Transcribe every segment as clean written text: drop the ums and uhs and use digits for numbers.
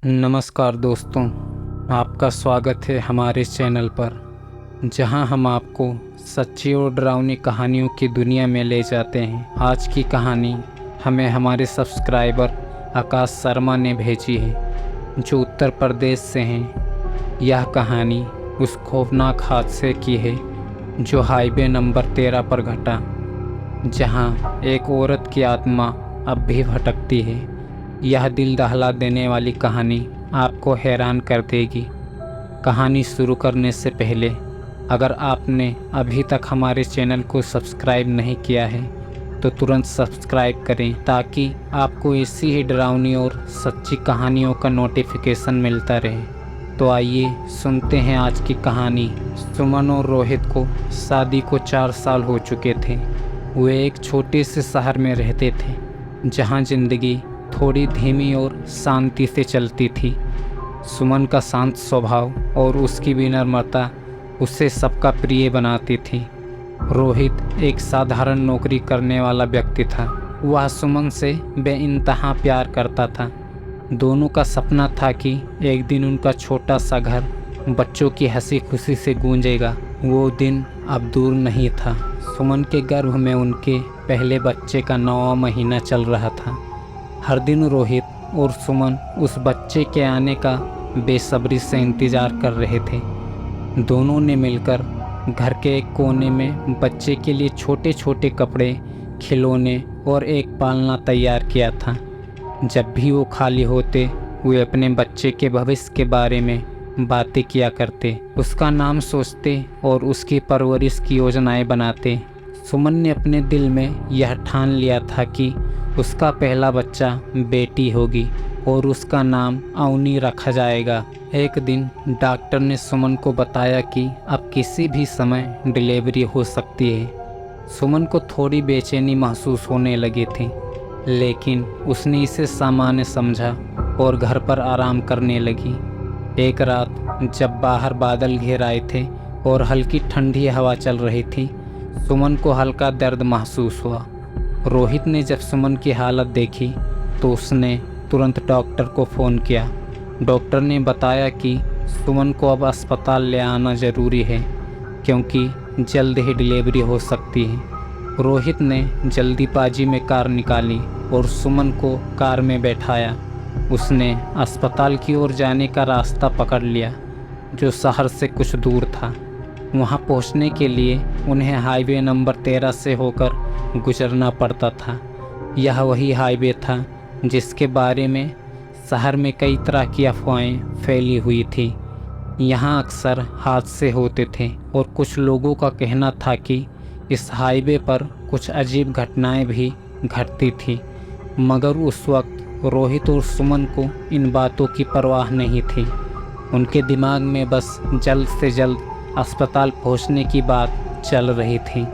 नमस्कार दोस्तों, आपका स्वागत है हमारे चैनल पर, जहां हम आपको सच्ची और डरावनी कहानियों की दुनिया में ले जाते हैं। आज की कहानी हमें हमारे सब्सक्राइबर आकाश शर्मा ने भेजी है, जो उत्तर प्रदेश से हैं। यह कहानी उस खौफनाक हादसे की है जो हाईवे नंबर 13 पर घटा, जहां एक औरत की आत्मा अब भी भटकती है। यह दिल दहला देने वाली कहानी आपको हैरान कर देगी। कहानी शुरू करने से पहले अगर आपने अभी तक हमारे चैनल को सब्सक्राइब नहीं किया है तो तुरंत सब्सक्राइब करें, ताकि आपको ऐसी ही डरावनी और सच्ची कहानियों का नोटिफिकेशन मिलता रहे। तो आइए सुनते हैं आज की कहानी। सुमन और रोहित को शादी को 4 साल हो चुके थे। वे एक छोटे से शहर में रहते थे, जहां जिंदगी थोड़ी धीमी और शांति से चलती थी। सुमन का शांत स्वभाव और उसकी विनम्रता उसे सबका प्रिय बनाती थी। रोहित एक साधारण नौकरी करने वाला व्यक्ति था। वह सुमन से बेइंतहा प्यार करता था। दोनों का सपना था कि एक दिन उनका छोटा सा घर बच्चों की हंसी खुशी से गूंजेगा। वो दिन अब दूर नहीं था। सुमन के गर्भ में उनके पहले बच्चे का 9वां महीना चल रहा था। हर दिन रोहित और सुमन उस बच्चे के आने का बेसब्री से इंतज़ार कर रहे थे। दोनों ने मिलकर घर के एक कोने में बच्चे के लिए छोटे छोटे कपड़े, खिलौने और एक पालना तैयार किया था। जब भी वो खाली होते, वे अपने बच्चे के भविष्य के बारे में बातें किया करते, उसका नाम सोचते और उसकी परवरिश की योजनाएं बनाते। सुमन ने अपने दिल में यह ठान लिया था कि उसका पहला बच्चा बेटी होगी और उसका नाम अवनी रखा जाएगा। एक दिन डॉक्टर ने सुमन को बताया कि अब किसी भी समय डिलीवरी हो सकती है। सुमन को थोड़ी बेचैनी महसूस होने लगी थी, लेकिन उसने इसे सामान्य समझा और घर पर आराम करने लगी। एक रात जब बाहर बादल घिर आए थे और हल्की ठंडी हवा चल रही थी, सुमन को हल्का दर्द महसूस हुआ। रोहित ने जब सुमन की हालत देखी तो उसने तुरंत डॉक्टर को फ़ोन किया। डॉक्टर ने बताया कि सुमन को अब अस्पताल ले आना ज़रूरी है, क्योंकि जल्द ही डिलीवरी हो सकती है। रोहित ने जल्दीबाजी में कार निकाली और सुमन को कार में बैठाया। उसने अस्पताल की ओर जाने का रास्ता पकड़ लिया, जो शहर से कुछ दूर था। वहां पहुंचने के लिए उन्हें हाईवे नंबर 13 से होकर गुजरना पड़ता था। यह वही हाईवे था जिसके बारे में शहर में कई तरह की अफवाहें फैली हुई थी। यहाँ अक्सर हादसे होते थे और कुछ लोगों का कहना था कि इस हाईवे पर कुछ अजीब घटनाएं भी घटती थी। मगर उस वक्त रोहित और सुमन को इन बातों की परवाह नहीं थी। उनके दिमाग में बस जल्द से जल्द अस्पताल पहुंचने की बात चल रही थी।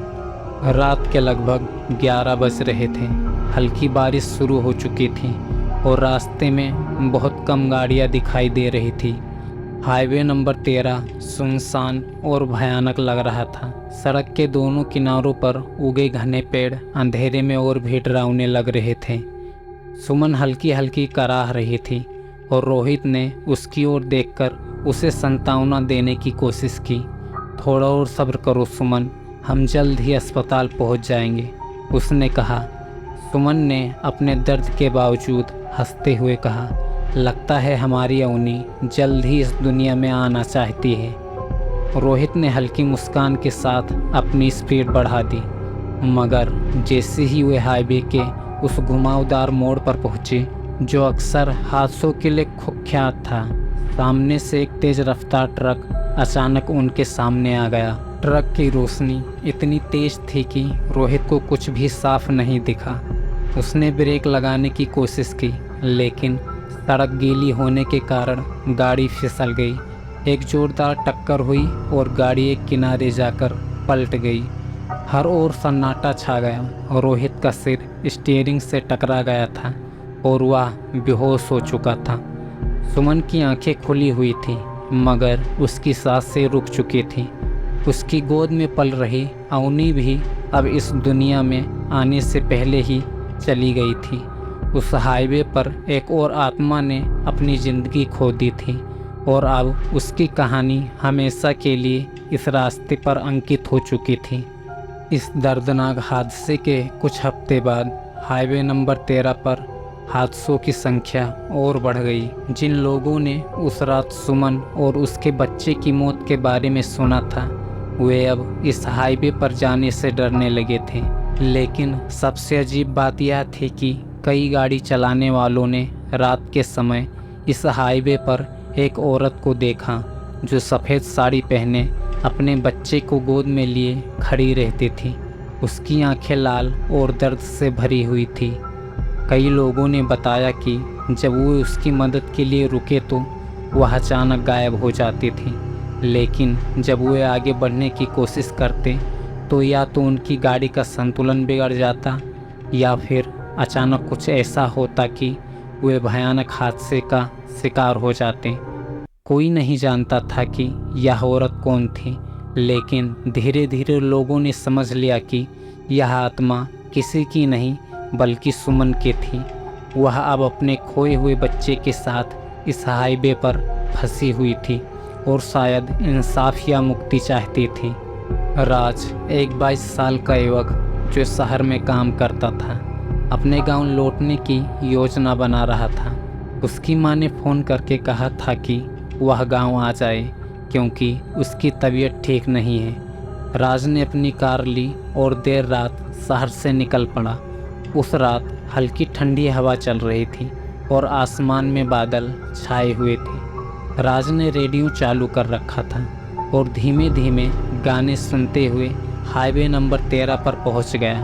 रात के लगभग 11 बज रहे थे। हल्की बारिश शुरू हो चुकी थी और रास्ते में बहुत कम गाड़ियां दिखाई दे रही थी। हाईवे नंबर 13 सुनसान और भयानक लग रहा था। सड़क के दोनों किनारों पर उगे घने पेड़ अंधेरे में और भी डरावने लग रहे थे। सुमन हल्की हल्की कराह रही थी और रोहित ने उसकी ओर देखकर उसे सांत्वना देने की कोशिश की। थोड़ा और सब्र करो सुमन, हम जल्द ही अस्पताल पहुंच जाएंगे, उसने कहा। सुमन ने अपने दर्द के बावजूद हंसते हुए कहा, लगता है हमारी अवनी जल्द ही इस दुनिया में आना चाहती है। रोहित ने हल्की मुस्कान के साथ अपनी स्पीड बढ़ा दी, मगर जैसे ही वे हाईवे के उस घुमावदार मोड़ पर पहुंचे, जो अक्सर हादसों के लिए कुख्यात था, सामने से एक तेज रफ्तार ट्रक अचानक उनके सामने आ गया। ट्रक की रोशनी इतनी तेज थी कि रोहित को कुछ भी साफ नहीं दिखा। उसने ब्रेक लगाने की कोशिश की, लेकिन सड़क गीली होने के कारण गाड़ी फिसल गई। एक जोरदार टक्कर हुई और गाड़ी एक किनारे जाकर पलट गई। हर ओर सन्नाटा छा गया। रोहित का सिर स्टीयरिंग से टकरा गया था और वह बेहोश हो चुका था। सुमन की आंखें खुली हुई थी, मगर उसकी सांसें रुक चुकी थी। उसकी गोद में पल रही अवनी भी अब इस दुनिया में आने से पहले ही चली गई थी। उस हाईवे पर एक और आत्मा ने अपनी ज़िंदगी खो दी थी और अब उसकी कहानी हमेशा के लिए इस रास्ते पर अंकित हो चुकी थी। इस दर्दनाक हादसे के कुछ हफ्ते बाद हाईवे नंबर 13 पर हादसों की संख्या और बढ़ गई। जिन लोगों ने उस रात सुमन और उसके बच्चे की मौत के बारे में सुना था, वे अब इस हाईवे पर जाने से डरने लगे थे। लेकिन सबसे अजीब बात यह थी कि कई गाड़ी चलाने वालों ने रात के समय इस हाईवे पर एक औरत को देखा जो सफ़ेद साड़ी पहने अपने बच्चे को गोद में लिए खड़ी रहती थी। उसकी आंखें लाल और दर्द से भरी हुई थी। कई लोगों ने बताया कि जब वो उसकी मदद के लिए रुके तो वह अचानक गायब हो जाती थी, लेकिन जब वे आगे बढ़ने की कोशिश करते तो या तो उनकी गाड़ी का संतुलन बिगड़ जाता या फिर अचानक कुछ ऐसा होता कि वे भयानक हादसे का शिकार हो जाते। कोई नहीं जानता था कि यह औरत कौन थी, लेकिन धीरे धीरे लोगों ने समझ लिया कि यह आत्मा किसी की नहीं बल्कि सुमन की थी। वह अब अपने खोए हुए बच्चे के साथ इस हाईवे पर फंसी हुई थी और शायद इंसाफ या मुक्ति चाहती थी। राज एक 22 साल का युवक जो शहर में काम करता था, अपने गांव लौटने की योजना बना रहा था। उसकी मां ने फ़ोन करके कहा था कि वह गांव आ जाए क्योंकि उसकी तबीयत ठीक नहीं है। राज ने अपनी कार ली और देर रात शहर से निकल पड़ा। उस रात हल्की ठंडी हवा चल रही थी और आसमान में बादल छाए हुए थे। राज ने रेडियो चालू कर रखा था और धीमे धीमे गाने सुनते हुए हाईवे नंबर 13 पर पहुंच गया।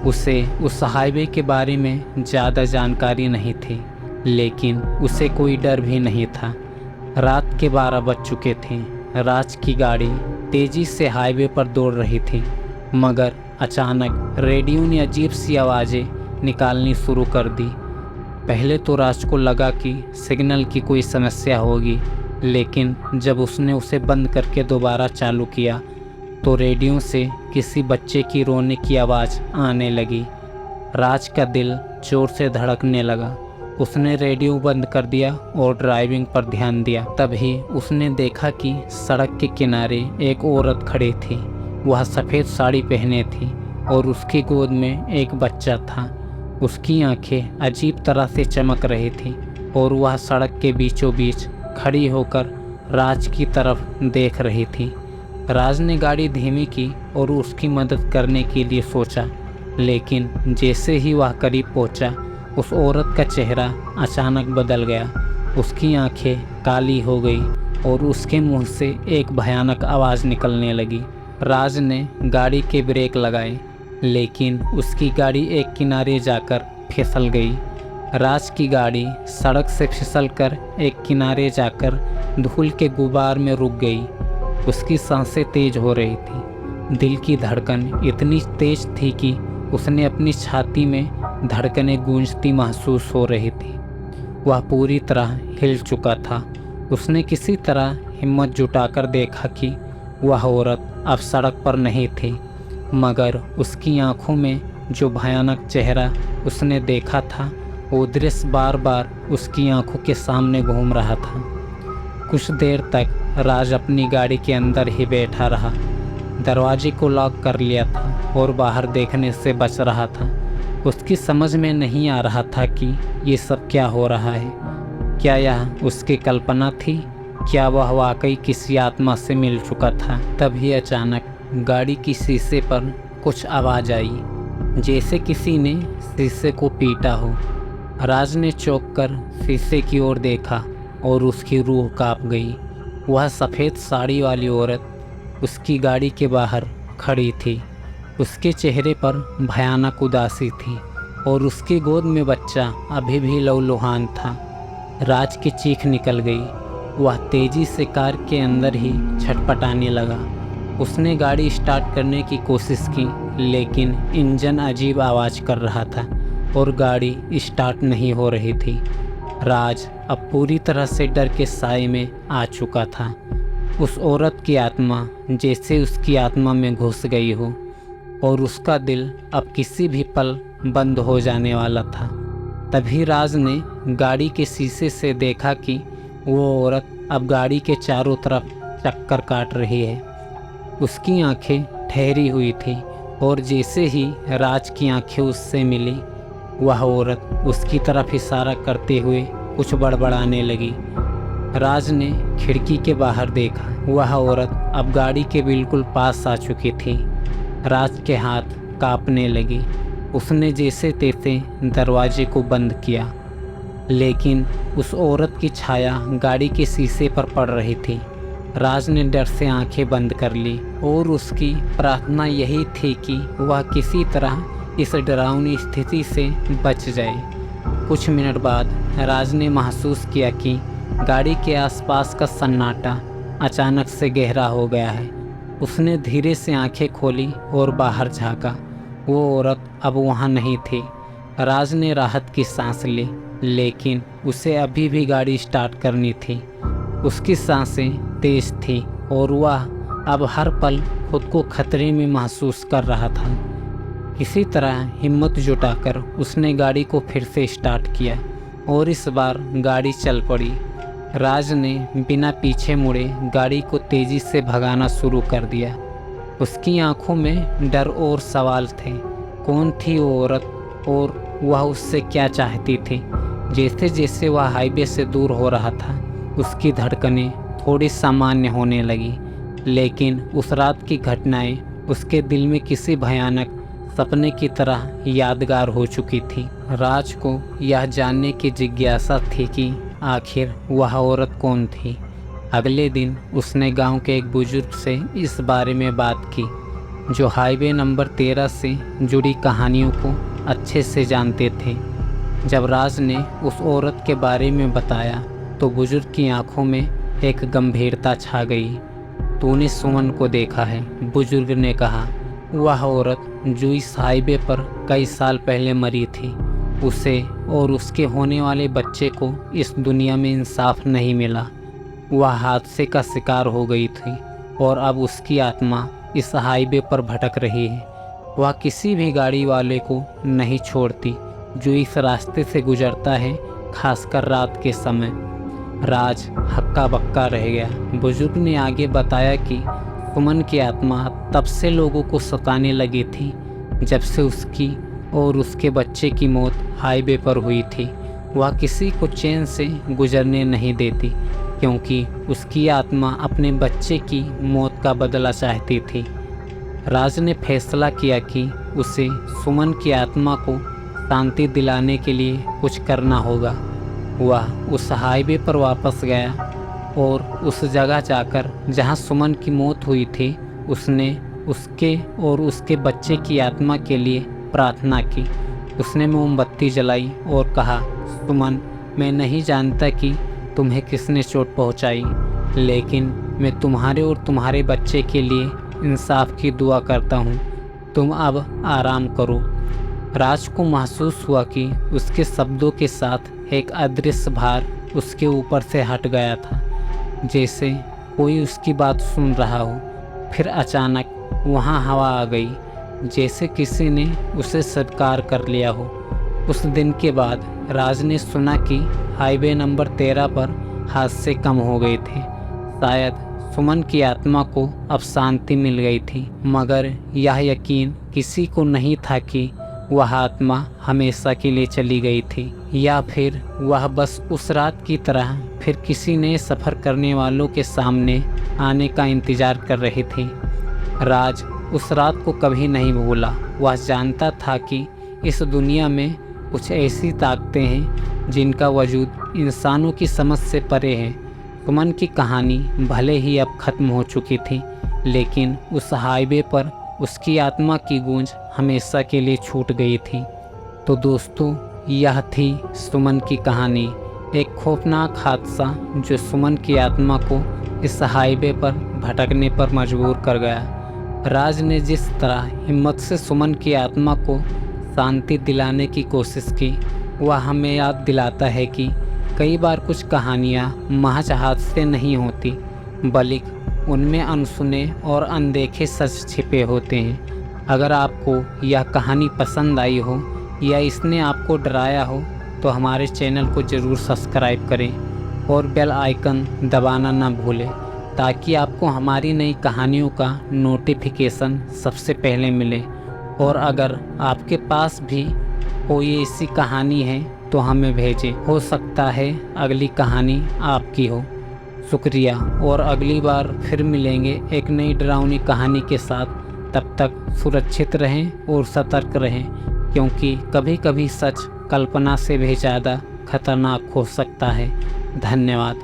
उसे उस हाईवे के बारे में ज़्यादा जानकारी नहीं थी, लेकिन उसे कोई डर भी नहीं था। रात के 12 बज चुके थे। राज की गाड़ी तेज़ी से हाईवे पर दौड़ रही थी, मगर अचानक रेडियो ने अजीब सी आवाज़ें निकालनी शुरू कर दी। पहले तो राज को लगा कि सिग्नल की कोई समस्या होगी, लेकिन जब उसने उसे बंद करके दोबारा चालू किया तो रेडियो से किसी बच्चे की रोने की आवाज़ आने लगी। राज का दिल जोर से धड़कने लगा। उसने रेडियो बंद कर दिया और ड्राइविंग पर ध्यान दिया। तभी उसने देखा कि सड़क के किनारे एक औरत खड़ी थी। वह सफ़ेद साड़ी पहने थी और उसकी गोद में एक बच्चा था। उसकी आंखें अजीब तरह से चमक रही थी और वह सड़क के बीचों बीच खड़ी होकर राज की तरफ देख रही थी। राज ने गाड़ी धीमी की और उसकी मदद करने के लिए सोचा, लेकिन जैसे ही वह करीब पहुंचा, उस औरत का चेहरा अचानक बदल गया। उसकी आंखें काली हो गई और उसके मुंह से एक भयानक आवाज़ निकलने लगी। राज ने गाड़ी के ब्रेक लगाए, लेकिन उसकी गाड़ी एक किनारे जाकर फिसल गई। राज की गाड़ी सड़क से फिसलकर एक किनारे जाकर धूल के गुबार में रुक गई। उसकी सांसें तेज हो रही थी। दिल की धड़कन इतनी तेज थी कि उसने अपनी छाती में धड़कनें गूंजती महसूस हो रही थी। वह पूरी तरह हिल चुका था। उसने किसी तरह हिम्मत जुटाकर देखा कि वह औरत अब सड़क पर नहीं थी, मगर उसकी आंखों में जो भयानक चेहरा उसने देखा था, वो दृश्य बार बार उसकी आंखों के सामने घूम रहा था। कुछ देर तक राज अपनी गाड़ी के अंदर ही बैठा रहा। दरवाजे को लॉक कर लिया था और बाहर देखने से बच रहा था। उसकी समझ में नहीं आ रहा था कि ये सब क्या हो रहा है। क्या यह उसकी कल्पना थी? क्या वह वाकई किसी आत्मा से मिल चुका था? तभी अचानक गाड़ी की शीशे पर कुछ आवाज़ आई, जैसे किसी ने शीशे को पीटा हो। राज ने चौंक कर शीशे की ओर देखा और उसकी रूह कांप गई। वह सफ़ेद साड़ी वाली औरत उसकी गाड़ी के बाहर खड़ी थी। उसके चेहरे पर भयानक उदासी थी और उसकी गोद में बच्चा अभी भी लहूलुहान था। राज की चीख निकल गई। वह तेज़ी से कार के अंदर ही छटपटाने लगा। उसने गाड़ी स्टार्ट करने की कोशिश की, लेकिन इंजन अजीब आवाज़ कर रहा था और गाड़ी स्टार्ट नहीं हो रही थी। राज अब पूरी तरह से डर के साए में आ चुका था। उस औरत की आत्मा जैसे उसकी आत्मा में घुस गई हो, और उसका दिल अब किसी भी पल बंद हो जाने वाला था। तभी राज ने गाड़ी के शीशे से देखा कि वो औरत अब गाड़ी के चारों तरफ चक्कर काट रही है। उसकी आंखें ठहरी हुई थी और जैसे ही राज की आंखें उससे मिली, वह औरत उसकी तरफ इशारा करते हुए कुछ बड़बड़ाने लगी। राज ने खिड़की के बाहर देखा, वह औरत अब गाड़ी के बिल्कुल पास आ चुकी थी। राज के हाथ कांपने लगे। उसने जैसे तैसे दरवाजे को बंद किया, लेकिन उस औरत की छाया गाड़ी के शीशे पर पड़ रही थी। राज ने डर से आंखें बंद कर ली और उसकी प्रार्थना यही थी कि वह किसी तरह इस डरावनी स्थिति से बच जाए। कुछ मिनट बाद राज ने महसूस किया कि गाड़ी के आसपास का सन्नाटा अचानक से गहरा हो गया है। उसने धीरे से आंखें खोली और बाहर झांका। वो औरत अब वहाँ नहीं थी। राज ने राहत की सांस ली, लेकिन उसे अभी भी गाड़ी स्टार्ट करनी थी। उसकी सांसें तेज थी और वह अब हर पल खुद को खतरे में महसूस कर रहा था। किसी तरह हिम्मत जुटाकर उसने गाड़ी को फिर से स्टार्ट किया और इस बार गाड़ी चल पड़ी। राज ने बिना पीछे मुड़े गाड़ी को तेज़ी से भगाना शुरू कर दिया। उसकी आंखों में डर और सवाल थे। कौन थी वो औरत और वह उससे क्या चाहती थी? जैसे जैसे वह हाईवे से दूर हो रहा था, उसकी धड़कनें थोड़ी सामान्य होने लगी, लेकिन उस रात की घटनाएं उसके दिल में किसी भयानक सपने की तरह यादगार हो चुकी थी। राज को यह जानने की जिज्ञासा थी कि आखिर वह औरत कौन थी। अगले दिन उसने गांव के एक बुजुर्ग से इस बारे में बात की, जो हाईवे नंबर 13 से जुड़ी कहानियों को अच्छे से जानते थे। जब राज ने उस औरत के बारे में बताया तो बुजुर्ग की आंखों में एक गंभीरता छा गई। तूने सुमन को देखा है? बुजुर्ग ने कहा। वह औरत जो इस हाईवे पर कई साल पहले मरी थी, उसे और उसके होने वाले बच्चे को इस दुनिया में इंसाफ नहीं मिला। वह हादसे का शिकार हो गई थी और अब उसकी आत्मा इस हाईवे पर भटक रही है। वह किसी भी गाड़ी वाले को नहीं छोड़ती जो इस रास्ते से गुजरता है, खासकर रात के समय। राज हक्का बक्का रह गया। बुजुर्ग ने आगे बताया कि सुमन की आत्मा तब से लोगों को सताने लगी थी जब से उसकी और उसके बच्चे की मौत हाईवे पर हुई थी। वह किसी को चैन से गुजरने नहीं देती, क्योंकि उसकी आत्मा अपने बच्चे की मौत का बदला चाहती थी। राज ने फैसला किया कि उसे सुमन की आत्मा को शांति दिलाने के लिए कुछ करना होगा। वह उस हाईवे पर वापस गया और उस जगह जाकर जहां सुमन की मौत हुई थी, उसने उसके और उसके बच्चे की आत्मा के लिए प्रार्थना की। उसने मोमबत्ती जलाई और कहा, सुमन, मैं नहीं जानता कि तुम्हें किसने चोट पहुंचाई, लेकिन मैं तुम्हारे और तुम्हारे बच्चे के लिए इंसाफ की दुआ करता हूँ। तुम अब आराम करो। राज को महसूस हुआ कि उसके शब्दों के साथ एक अदृश्य भार उसके ऊपर से हट गया था, जैसे कोई उसकी बात सुन रहा हो। फिर अचानक वहाँ हवा आ गई, जैसे किसी ने उसे स्वीकार कर लिया हो। उस दिन के बाद राज ने सुना कि हाईवे नंबर 13 पर हादसे कम हो गए थे। शायद सुमन की आत्मा को अब शांति मिल गई थी, मगर यह यकीन किसी को नहीं था कि वह आत्मा हमेशा के लिए चली गई थी, या फिर वह बस उस रात की तरह फिर किसी नए सफ़र करने वालों के सामने आने का इंतज़ार कर रही थी। राज उस रात को कभी नहीं भूला। वह जानता था कि इस दुनिया में कुछ ऐसी ताकतें हैं जिनका वजूद इंसानों की समझ से परे है। सुमन की कहानी भले ही अब ख़त्म हो चुकी थी, लेकिन उस हाईवे पर उसकी आत्मा की गूंज हमेशा के लिए छूट गई थी। तो दोस्तों, यह थी सुमन की कहानी, एक खौफनाक हादसा जो सुमन की आत्मा को इस हाईवे पर भटकने पर मजबूर कर गया। राज ने जिस तरह हिम्मत से सुमन की आत्मा को शांति दिलाने की कोशिश की, वह हमें याद दिलाता है कि कई बार कुछ कहानियाँ महज हादसे नहीं होती, बल्कि उनमें अनसुने और अनदेखे सच छिपे होते हैं। अगर आपको यह कहानी पसंद आई हो या इसने आपको डराया हो, तो हमारे चैनल को ज़रूर सब्सक्राइब करें और बेल आइकन दबाना ना भूलें, ताकि आपको हमारी नई कहानियों का नोटिफिकेशन सबसे पहले मिले। और अगर आपके पास भी कोई ऐसी कहानी है तो हमें भेजें, हो सकता है अगली कहानी आपकी हो। शुक्रिया, और अगली बार फिर मिलेंगे एक नई डरावनी कहानी के साथ। तब तक सुरक्षित रहें और सतर्क रहें, क्योंकि कभी कभी सच कल्पना से भी ज़्यादा खतरनाक हो सकता है। धन्यवाद।